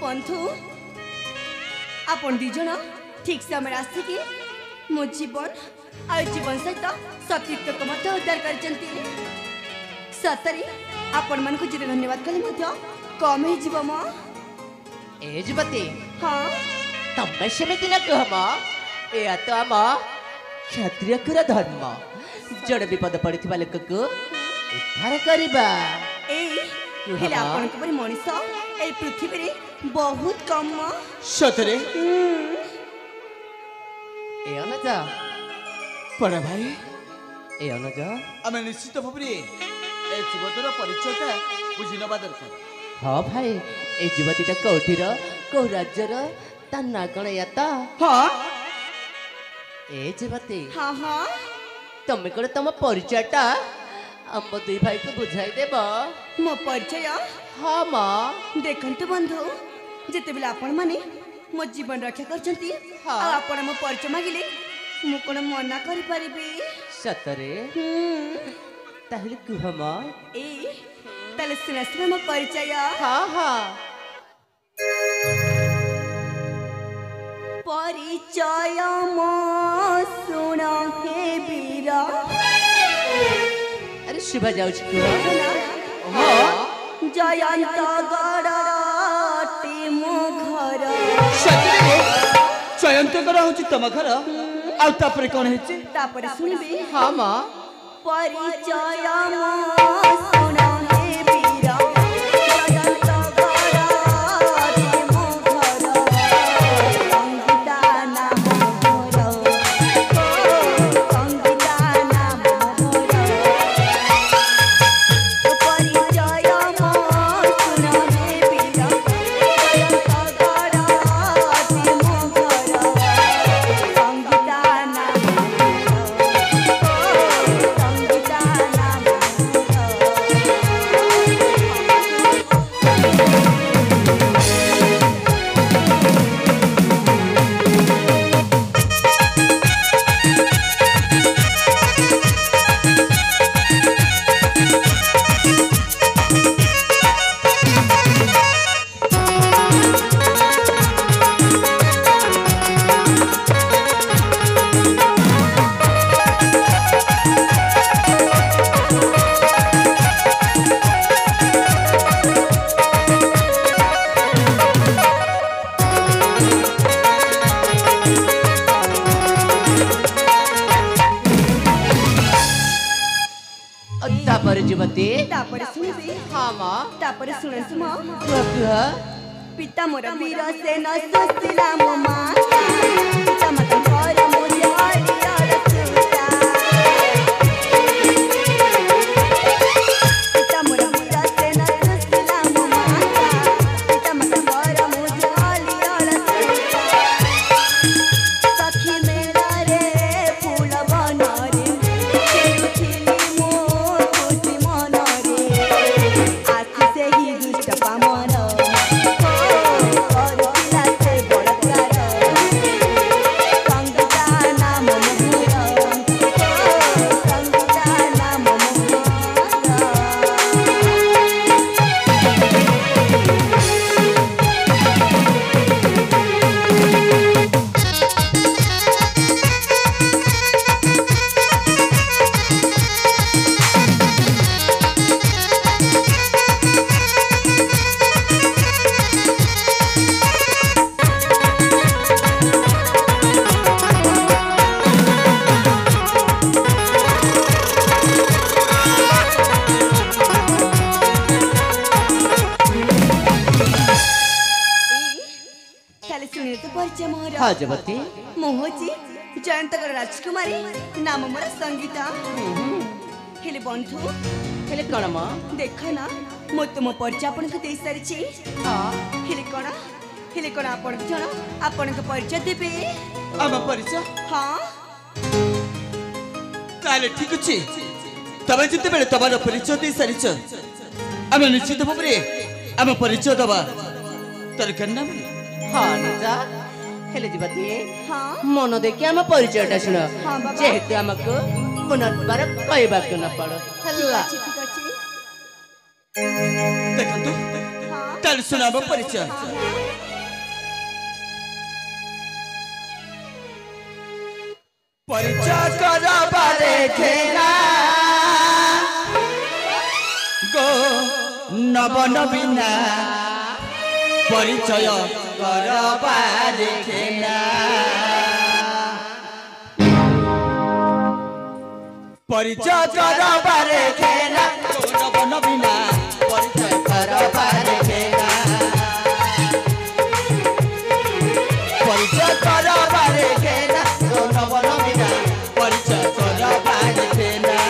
बंधु आपण दी जन ठीक समय आसिकी मो जीवन आ जीवन सहित सतीत्व को मत उद्धार करचंती सतरी आपण मन को जिते धन्यवाद कले मध्य कम हे जीव म ए जुबती हां तम्मे सेमिति न कहम ए तो आम क्षत्रिय कुर धर्म जड़ विपद पड़िथिबा लोक को उद्धार करबा ए हेले आपण को परि मनीष ए पृथ्वी रे बहुत कम सतरे ए अनजा बड़ा भाई ए अनजा आम निश्चित भाव ए युवतर परिचयटा बुझी नवा दरकार हाँ भाई ए युवतीटा कौटीर कौ राज्यर ता ना कण याता हाँ ए युवती हां हां तमे कोन तम परिचयटा हम दुई भाई को बुझाई देब मो परिचय हाँ माँ देखंतु बंधु जेते बेला आपण माने मो जीवन रक्षा करचंती हाँ। आ आपण मो परिचय मागिले मु कोन मना करि परिबी सतरे ताहले कुह माँ ए तले सुनस्त्र मो परिचय हाँ हाँ परिचय मो सुन हे वीरा अरे शुभ जाउछ कुह हाँ जयंत गड़ाटी मो घर सतरे जयंतकर हूँ तुम घर आउे कौन है तापर सुनबे हाँ माँ परिचय मो सुन हे वीरा जयंत गड़ाटी मो घर संगीता नाम मोर संगीता नाम मोर परिचय मो सुन हे वीरा जयंत गड़ाटी मो घर संगीता नाम संगीता नाम तापर युवती तापर सुनबे हाँ माँ तापर सुनसु म कुह कुह पिता मोर वीर सेन सुशीला मो माता पिता मत घर मुझे हरियर सुता पिता मोर वीर सेन सुशीला मो माता पिता मत घर मुझे हरियर सुता सखी मेरा रे फूल बन रे खेलुथिली मो खुशी मन रे आखि से ही दुष्ट पामन हाँ युवती मोहजी जयंतकर राजकुमारी नाम मोर संगीता हेले बंधु हेले कौन माँ देख ना मो तुम परिचय आपन को दे सारिछि हाँ हेले कौन आपन जण आपन को परिचय देबे आम परिचय हां ताले ठीक अछि तबे जिते बेले तबार परिचय दे सारिछ आम निश्चित भाव आम परिचय दबा तर कन्ना हाँ नजा हेले युवती हां मन देखि आम परिचयटा शुण हाँ बाबा। जेहेतु आमको पुनर्बार कहवाक न पड़ हल्ला ठीक अछि देखंतु हां ताले सुनाब परिचय हां परिचय करबारे खेना गो नवन बिना परिचय करबारे खेना परिचय करबारे खेना गो नवन बिना परिचय करबारे खेना परिचय करबारे खेना गो नवन बिना परिचय करबारे खेना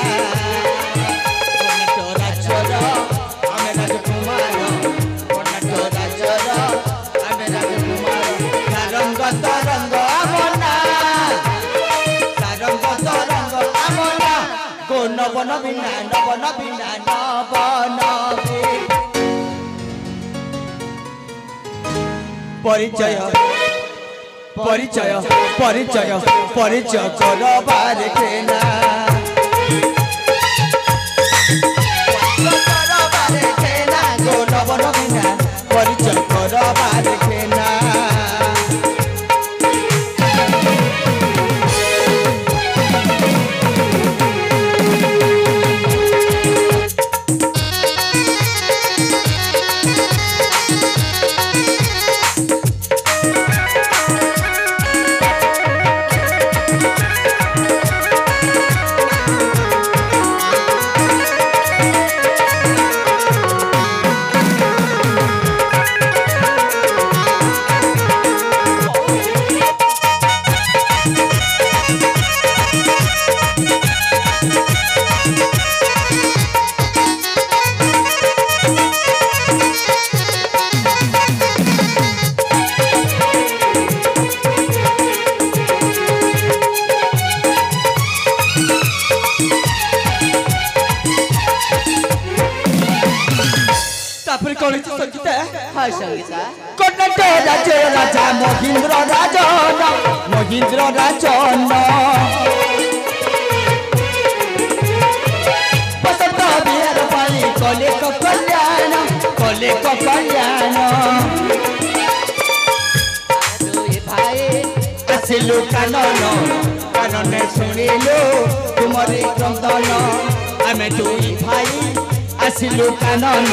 नवन बिना नवन बिना नवन परिचय परिचय परिचय परिचय करबारे खेना करबारे खेना गो नवन बिना परिचय करबारे खेना हाय संगीता कर्नाटक राज्य राजा महेंद्र राजन महेंद्र राजन बसंत बिहार पाली कले कल्याण भाई आसिलु कानन कानन शुणिलु तुमरी क्रंदन आमे दुई भाई आसिलु कानन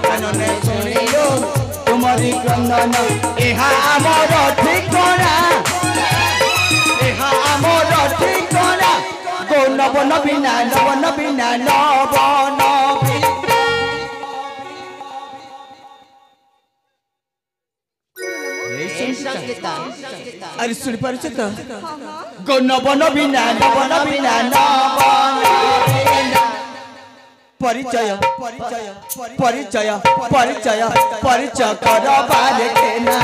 कानन शुणिलु तुमरी क्रंदन एहा आमर ठिकाना गो नवन बिना नवन संगीता अरे सुन पारुछ त गो नवन बिना परिचय परिचय परिचय परिचय परिचय करबारे खेना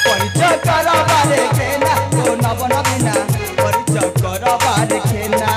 परिचय करबारे खेना गो नवन बिना परिचय करबारे खेना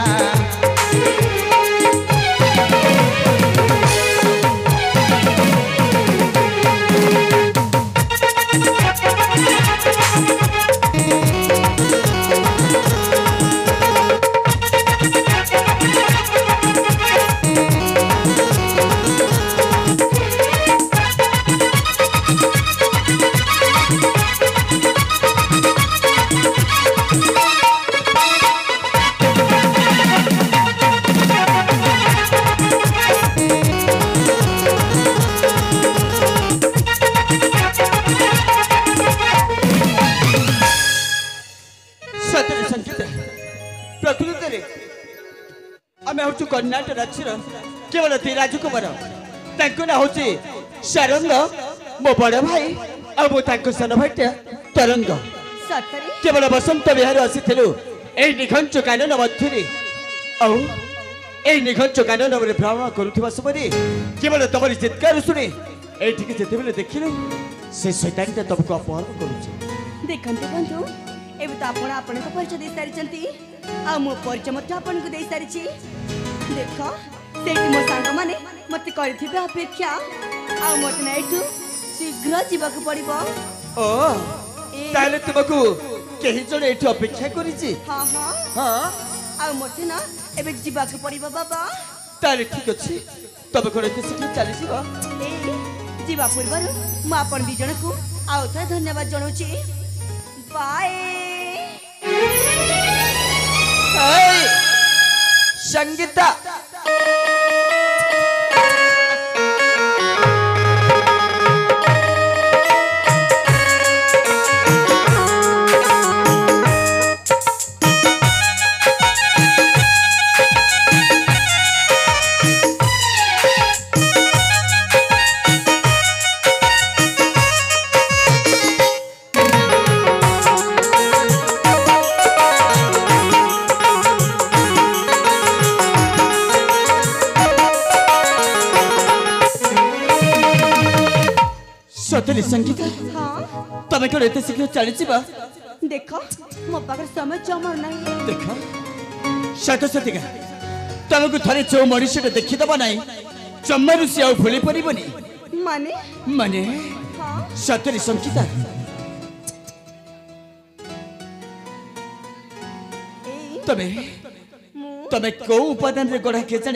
कर्नाटक राज्य केवल ती राजकुमार ना हूँ सारंग मो बड़ भाई और सान भाई तरंग केवल बसंत विहार आसी निघंच कानन मध्य निघंच कानन भ्रमण करुवा समय केवल तुम चित्कार शुणी ये देखिलु से शैतानी तुमको अपहरण कर देखते बंधु एवं तो आपण आपण परिचय दे सारी आ मो परिचय मत आपण को दे सारी देख से मो सांग माने मत करथिबे अपेक्षा आ मत ना एठू शीघ्र जीवाक पड़िबो ओ ताले तुमको केही जणे एठू अपेक्षा करिछि हां हां हां आ मत ना एबे जीवाक पड़िबो बाबा ताले ठीक अछि तबे कोन एते शीघ्र चली जीवा ए जीवा पूर्वरु म आपण दी जण को आउ त धन्यवाद जणौछि पाए। संगीता सतरी संगीता हाँ तमें कौन एत शीघ्र चली जा देख मो पाखे समय जमर ना देख सत सतिका तुमको थे जो मनुष्य देखीदब ना जमारू सी भूली पारबनी माने माने हाँ सतरी संगीता ए तमें मु तमें कौ उपादान रे गढ़ा के जाने